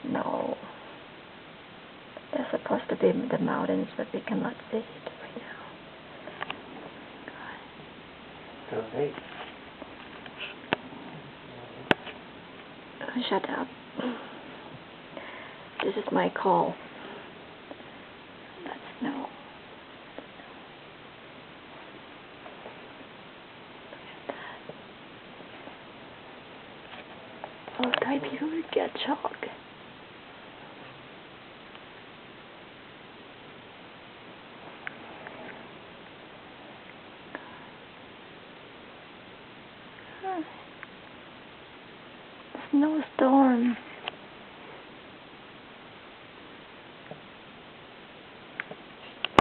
snow. They're supposed to be in the mountains, but we cannot see it right now. Okay. Shut up. This is my call. That's snow. Oh, Thai people would get shocked. Snowstorm.